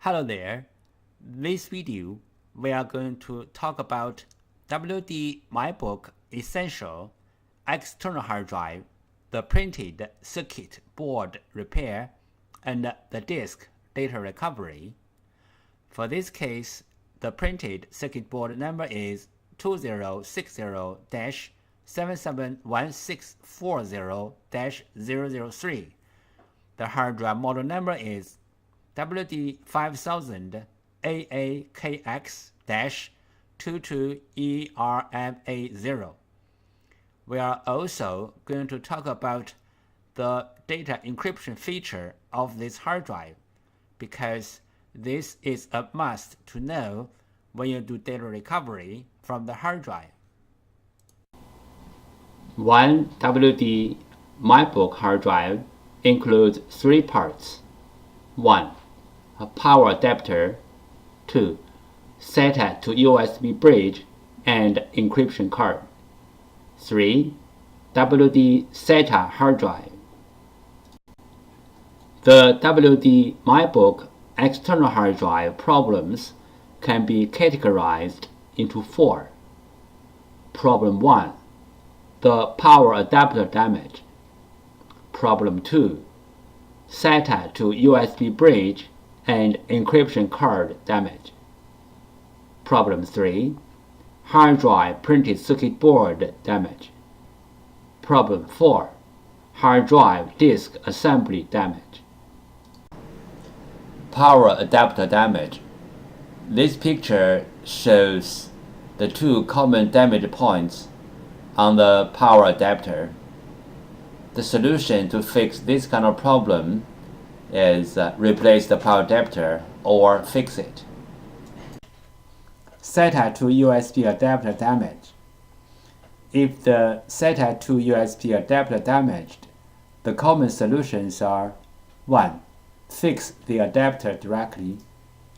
Hello there. This video we are going to talk about WD MyBook Essential external hard drive, the printed circuit board repair, and the disk data recovery. For this case, the printed circuit board number is 2060-771640-003. The hard drive model number is WD5000AAKX-22ERMA0. We are also going to talk about the data encryption feature of this hard drive, because this is a must to know when you do data recovery from the hard drive. One WD MyBook hard drive includes three parts. 1. A power adapter. 2. SATA to USB bridge and encryption card. 3. WD SATA hard drive. The WD MyBook external hard drive problems can be categorized into 4. Problem 1. The power adapter damage. Problem 2. SATA to USB bridge and encryption card damage. Problem 3. Hard drive printed circuit board damage. Problem 4. Hard drive disk assembly damage. Power adapter damage. This picture shows the two common damage points on the power adapter. The solution to fix this kind of problem is replace the power adapter or fix it. SATA to USB adapter damage. If the SATA to USB adapter damaged, the common solutions are: 1. Fix the adapter directly.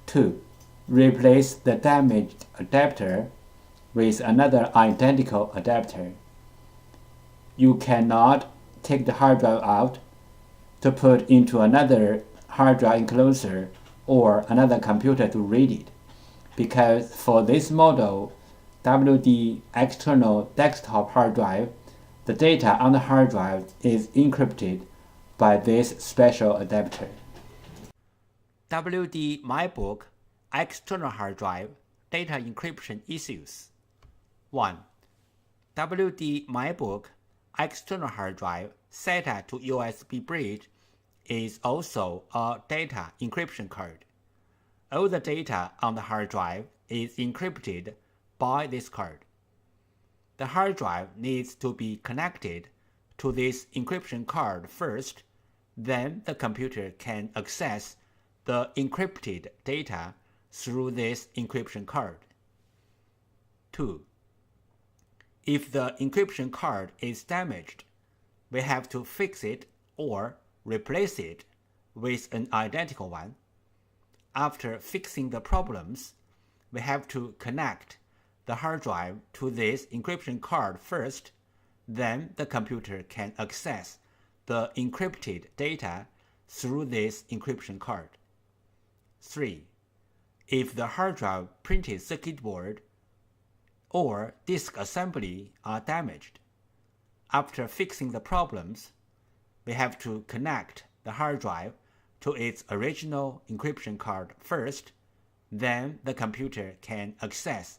2. Replace the damaged adapter with another identical adapter. You cannot take the hard drive out to put into another hard drive enclosure or another computer to read it, because for this model, WD external desktop hard drive, the data on the hard drive is encrypted by this special adapter. WD MyBook external hard drive data encryption issues. 1. WD MyBook external hard drive SATA to USB bridge is also a data encryption card. All the data on the hard drive is encrypted by this card. The hard drive needs to be connected to this encryption card first, then the computer can access the encrypted data through this encryption card. 2. If the encryption card is damaged, we have to fix it or replace it with an identical one. After fixing the problems, we have to connect the hard drive to this encryption card first, then the computer can access the encrypted data through this encryption card. 3. If the hard drive printed circuit board or disk assembly are damaged, after fixing the problems, we have to connect the hard drive to its original encryption card first, then the computer can access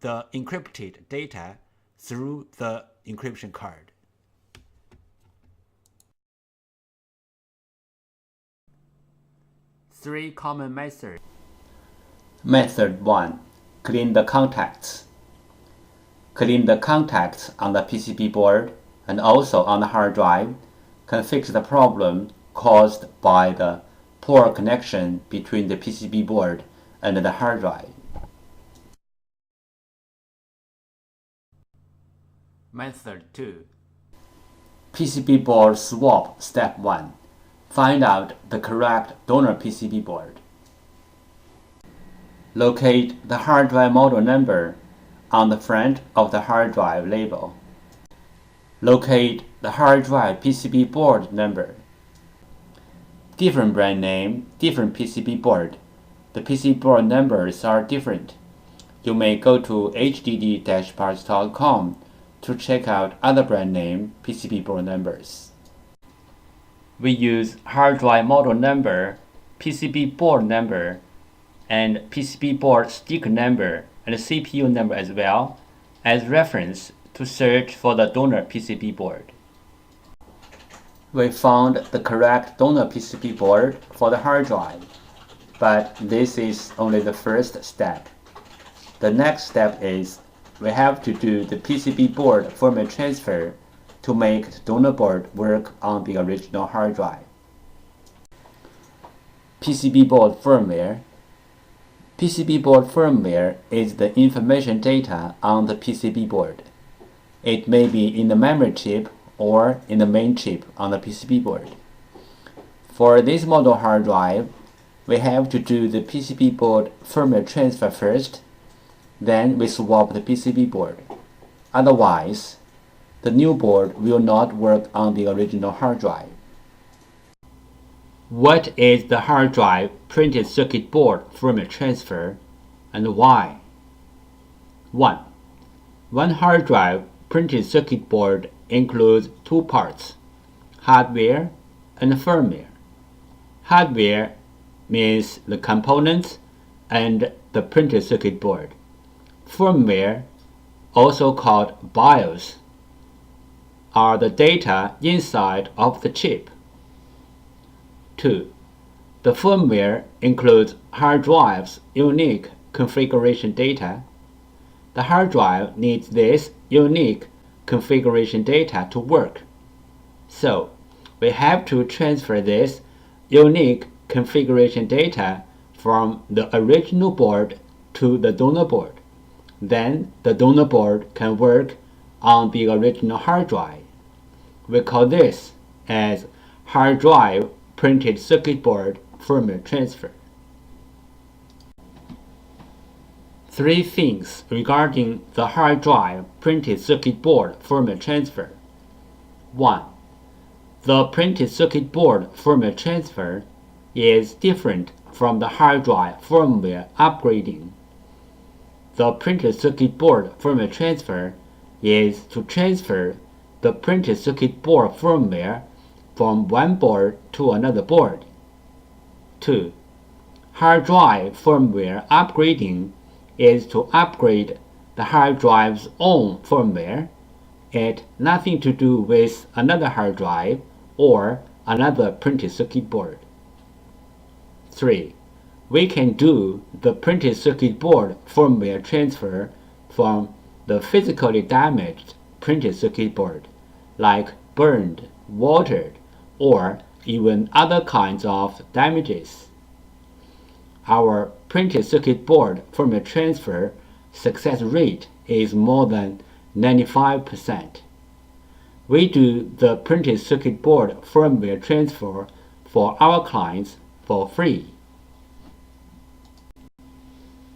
the encrypted data through the encryption card. Three common methods. Method 1. Clean the contacts. Clean the contacts on the PCB board and also on the hard drive can fix the problem caused by the poor connection between the PCB board and the hard drive. Method 2. PCB board swap step 1. Find out the correct donor PCB board. Locate the hard drive model number on the front of the hard drive label. Locate the hard drive PCB board number. Different brand name, different PCB board. the PCB board numbers are different. You may go to hdd-parts.com to check out other brand name PCB board numbers. We use hard drive model number, PCB board number, and PCB board sticker number and CPU number as well as reference to search for the donor PCB board. We found the correct donor PCB board for the hard drive, but this is only the first step. The next step is we have to do the PCB board firmware transfer to make the donor board work on the original hard drive. PCB board firmware. PCB board firmware is the information data on the PCB board. It may be in the memory chip or in the main chip on the PCB board. For this model hard drive, we have to do the PCB board firmware transfer first, then we swap the PCB board. Otherwise, the new board will not work on the original hard drive. What is the hard drive printed circuit board firmware transfer and why? 1. One hard drive printed circuit board includes two parts, hardware and firmware. Hardware means the components and the printed circuit board. Firmware, also called BIOS, are the data inside of the chip. 2. The firmware includes hard drive's unique configuration data. The hard drive needs this unique configuration data to work. So, we have to transfer this unique configuration data from the original board to the donor board. Then the donor board can work on the original hard drive. We call this as hard drive printed circuit board firmware transfer. 3 things regarding the hard drive printed circuit board firmware transfer. 1. The printed circuit board firmware transfer is different from the hard drive firmware upgrading. The printed circuit board firmware transfer is to transfer the printed circuit board firmware from one board to another board. 2. Hard drive firmware upgrading is to upgrade the hard drive's own firmware. It has nothing to do with another hard drive or another printed circuit board. 3. We can do the printed circuit board firmware transfer from the physically damaged printed circuit board, like burned, watered, or even other kinds of damages. Our printed circuit board firmware transfer success rate is more than 95%. We do the printed circuit board firmware transfer for our clients for free.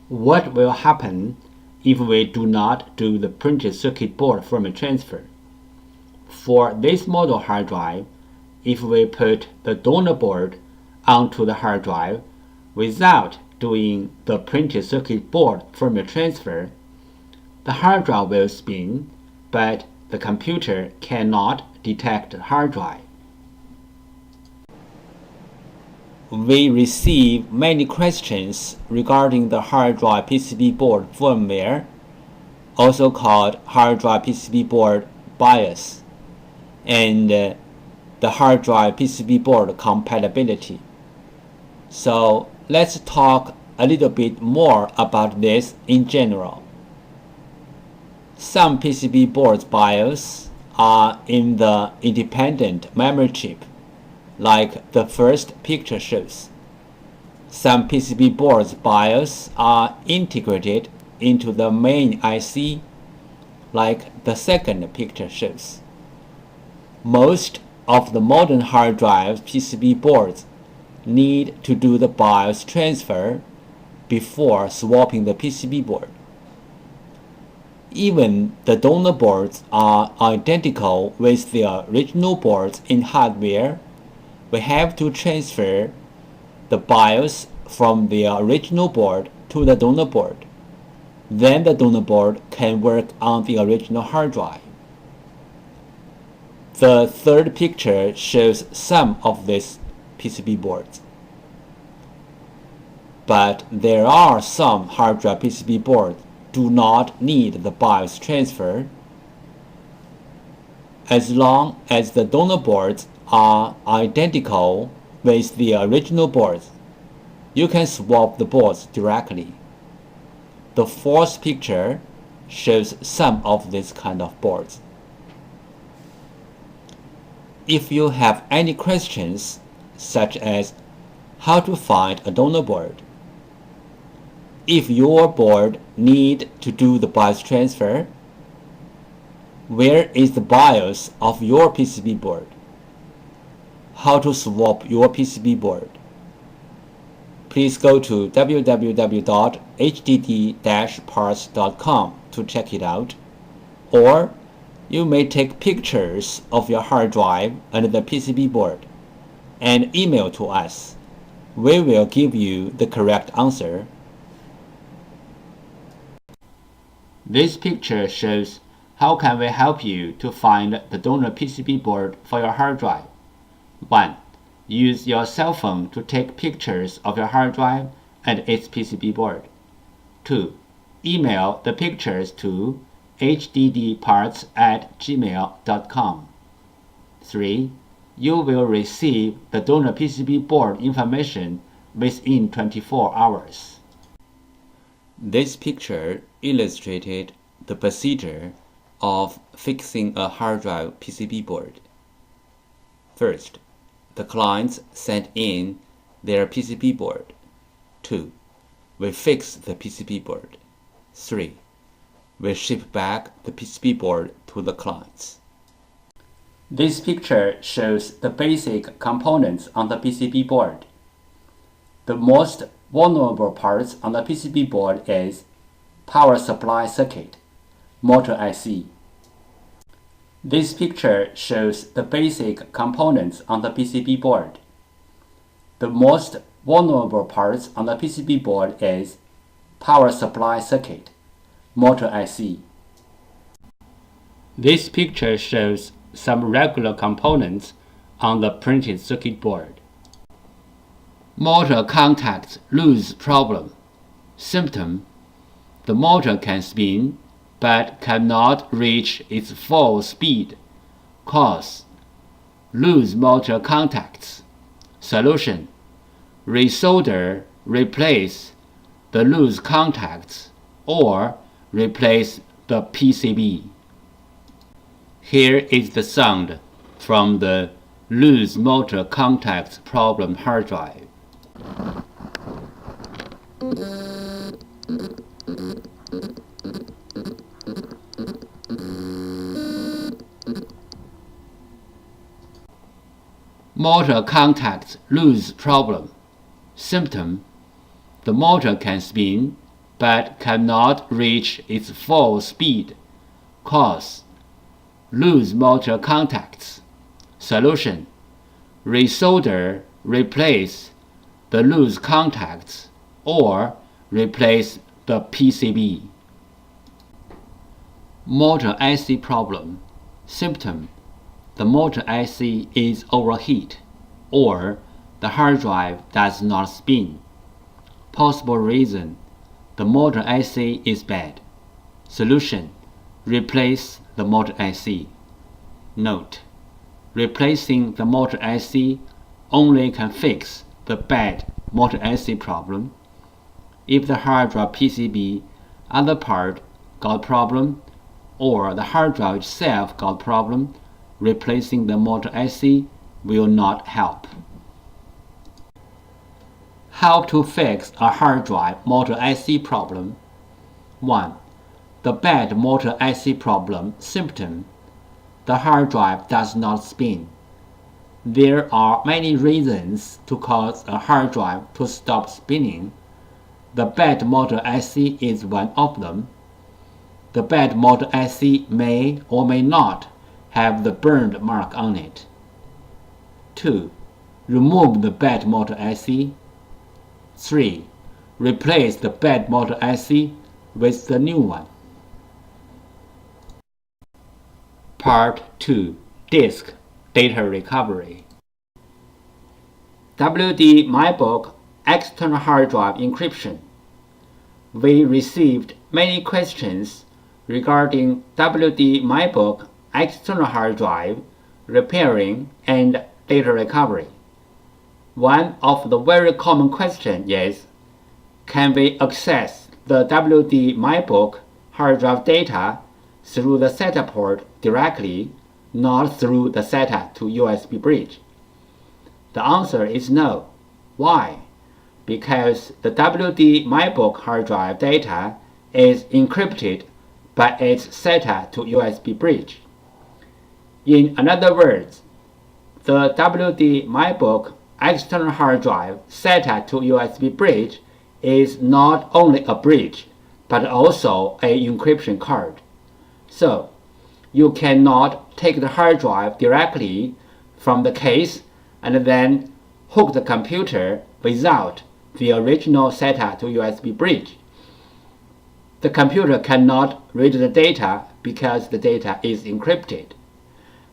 What will happen if we do not do the printed circuit board firmware transfer? For this model hard drive, if we put the donor board onto the hard drive without doing the printed circuit board firmware transfer, the hard drive will spin, but the computer cannot detect the hard drive. We receive many questions regarding the hard drive PCB board firmware, also called hard drive PCB board BIOS, and the hard drive PCB board compatibility. So let's talk a little bit more about this in general. Some PCB boards BIOS are in the independent memory chip, like the first picture shows. Some PCB boards BIOS are integrated into the main IC, like the second picture shows. Most of the modern hard drive PCB boards need to do the BIOS transfer before swapping the PCB board. Even the donor boards are identical with the original boards in hardware. We have to transfer the BIOS from the original board to the donor board. Then the donor board can work on the original hard drive. The third picture shows some of these PCB boards. But there are some hard drive PCB boards do not need the BIOS transfer. As long as the donor boards are identical with the original boards, you can swap the boards directly. The fourth picture shows some of these kind of boards. If you have any questions, such as how to find a donor board, if your board need to do the BIOS transfer, where is the BIOS of your PCB board, how to swap your PCB board, please go to www.hdd-parts.com to check it out, or you may take pictures of your hard drive and the PCB board and email to us. We will give you the correct answer. This picture shows how can we help you to find the donor PCB board for your hard drive. 1. Use your cell phone to take pictures of your hard drive and its PCB board. 2. Email the pictures to hddparts@gmail.com. 3. You will receive the donor PCB board information within 24 hours. This picture illustrated the procedure of fixing a hard drive PCB board. First, the clients sent in their PCB board. 2. We fix the PCB board. 3. We ship back the PCB board to the clients. This picture shows the basic components on the PCB board. The most vulnerable parts on the PCB board is power supply circuit, motor IC. This picture shows the basic components on the PCB board. The most vulnerable parts on the PCB board is power supply circuit, motor IC. This picture shows some regular components on the printed circuit board. Motor contacts lose problem. Symptom: the motor can spin but cannot reach its full speed. Cause: loose motor contacts. Solution: resolder, replace the loose contacts or replace the PCB. Here is the sound from the loose motor contacts problem hard drive. Motor contacts lose problem. Symptom: the motor can spin but cannot reach its full speed. Cause: loose motor contacts. Solution: resolder, replace the loose contacts or replace the PCB. Motor IC problem. Symptom: the motor IC is overheat or the hard drive does not spin. Possible reason: the motor IC is bad. Solution: replace the motor IC. Note: replacing the motor IC only can fix the bad motor IC problem. If the hard drive PCB other part got problem or the hard drive itself got problem, replacing the motor IC will not help. How to fix a hard drive motor IC problem. 1. The bad motor IC problem. Symptom: the hard drive does not spin. There are many reasons to cause a hard drive to stop spinning. The bad motor IC is one of them. The bad motor IC may or may not have the burned mark on it. 2. Remove the bad motor IC. 3. Replace the bad motor IC with the new one. Part 2. Disk Data Recovery. WD MyBook External Hard Drive Encryption. We received many questions regarding WD MyBook External Hard Drive repairing and data recovery. One of the very common questions is, can we access the WD MyBook hard drive data through the SATA port directly, not through the SATA to USB bridge? The answer is no. Why? Because the WD MyBook hard drive data is encrypted by its SATA to USB bridge. In other words, the WD MyBook external hard drive SATA to USB bridge is not only a bridge, but also an encryption card. So, you cannot take the hard drive directly from the case and then hook the computer without the original SATA to USB bridge. The computer cannot read the data because the data is encrypted.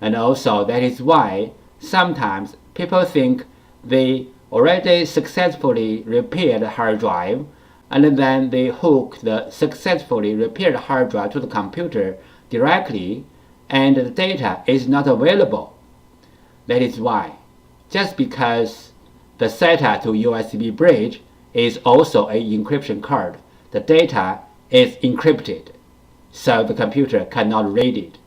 And also that is why sometimes people think they already successfully repaired the hard drive and then they hook the successfully repaired hard drive to the computer directly and the data is not available. That is why, just because the SATA to USB bridge is also an encryption card, the data is encrypted, so the computer cannot read it.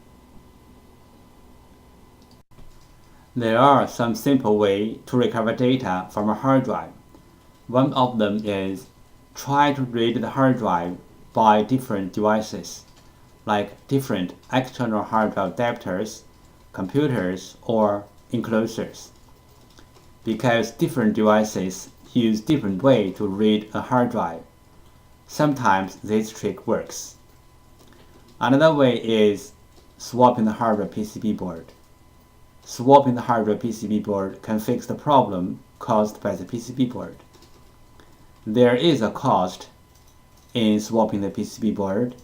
There are some simple ways to recover data from a hard drive. One of them is try to read the hard drive by different devices, like different external hard drive adapters, computers, or enclosures. Because different devices use different ways to read a hard drive, sometimes this trick works. Another way is swapping the hard drive PCB board. Swapping the hard drive PCB board can fix the problem caused by the PCB board. There is a cost in swapping the PCB board,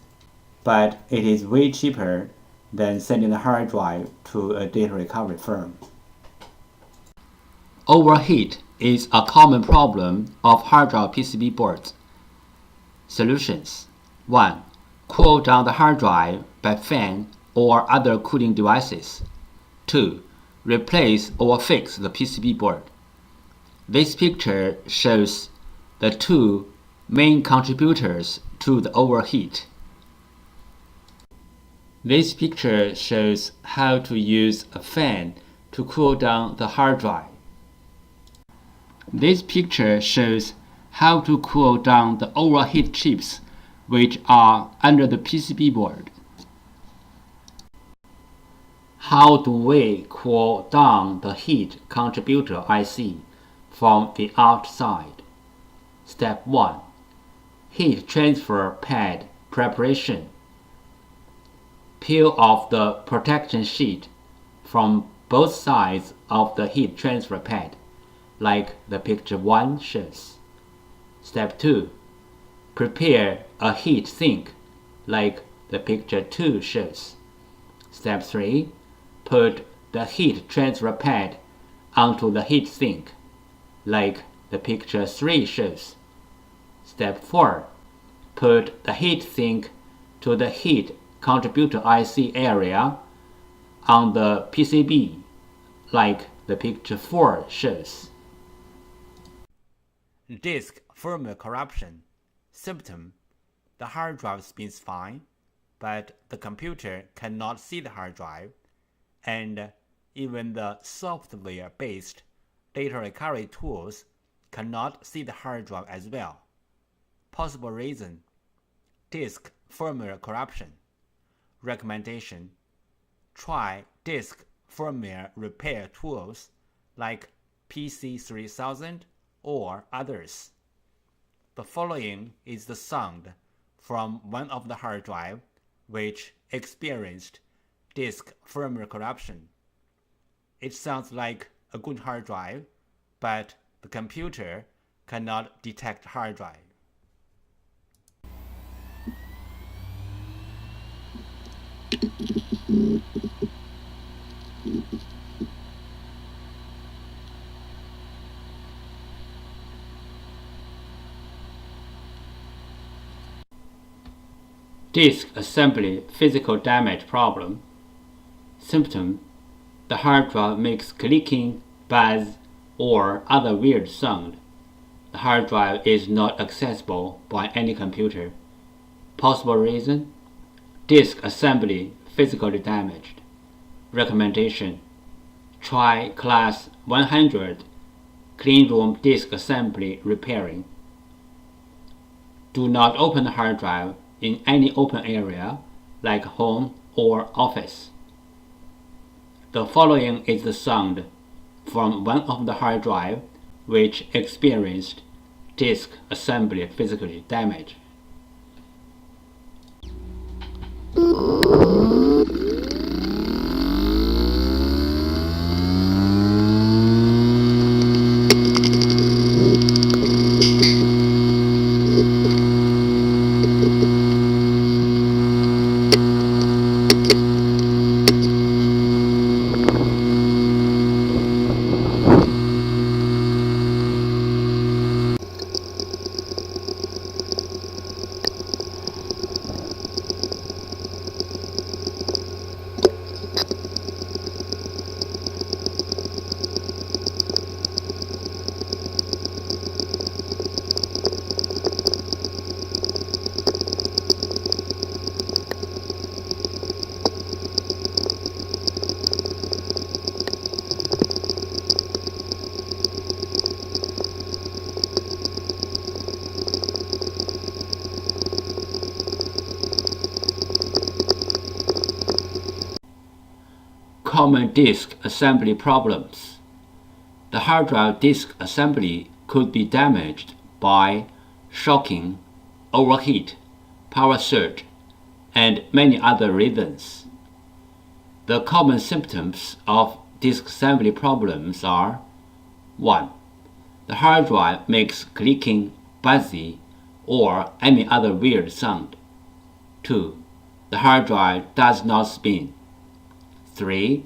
but it is way cheaper than sending the hard drive to a data recovery firm. Overheat is a common problem of hard drive PCB boards. Solutions: 1. Cool down the hard drive by fan or other cooling devices. 2. Replace or fix the PCB board. This picture shows the two main contributors to the overheat. This picture shows how to use a fan to cool down the hard drive. This picture shows how to cool down the overheat chips which are under the PCB board. How do we cool down the heat contributor IC from the outside? Step 1. Heat transfer pad preparation. Peel off the protection sheet from both sides of the heat transfer pad, like the picture 1 shows. Step 2. Prepare a heat sink, like the picture 2 shows. Step 3. Put the heat transfer pad onto the heat sink, like the picture 3 shows. Step 4. Put the heat sink to the heat contributor IC area on the PCB, like the picture 4 shows. Disk firmware corruption. Symptom: the hard drive spins fine, but the computer cannot see the hard drive, and even the software-based data recovery tools cannot see the hard drive as well. Possible reason: disk firmware corruption. Recommendation: try disk firmware repair tools like PC3000 or others. The following is the sound from one of the hard drive which experienced disk firmware corruption. It sounds like a good hard drive, but the computer cannot detect hard drive. Disk assembly physical damage problem. Symptom: the hard drive makes clicking, buzz, or other weird sound. The hard drive is not accessible by any computer. Possible reason: disk assembly physically damaged. Recommendation: try Class 100 cleanroom disk assembly repairing. Do not open the hard drive in any open area like home or office. The following is the sound from one of the hard drive which experienced disk assembly physically damage. Common disk assembly problems. The hard drive disk assembly could be damaged by shocking, overheat, power surge, and many other reasons. The common symptoms of disk assembly problems are: 1. The hard drive makes clicking, buzzy, or any other weird sound. 2. The hard drive does not spin. 3.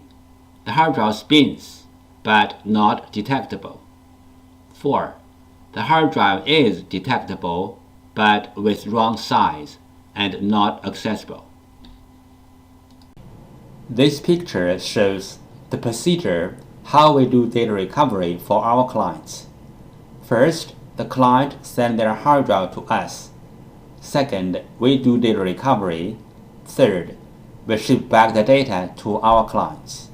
The hard drive spins, but not detectable. 4. The hard drive is detectable, but with wrong size and not accessible. This picture shows the procedure how we do data recovery for our clients. First, the client sends their hard drive to us. Second, we do data recovery. Third, we ship back the data to our clients.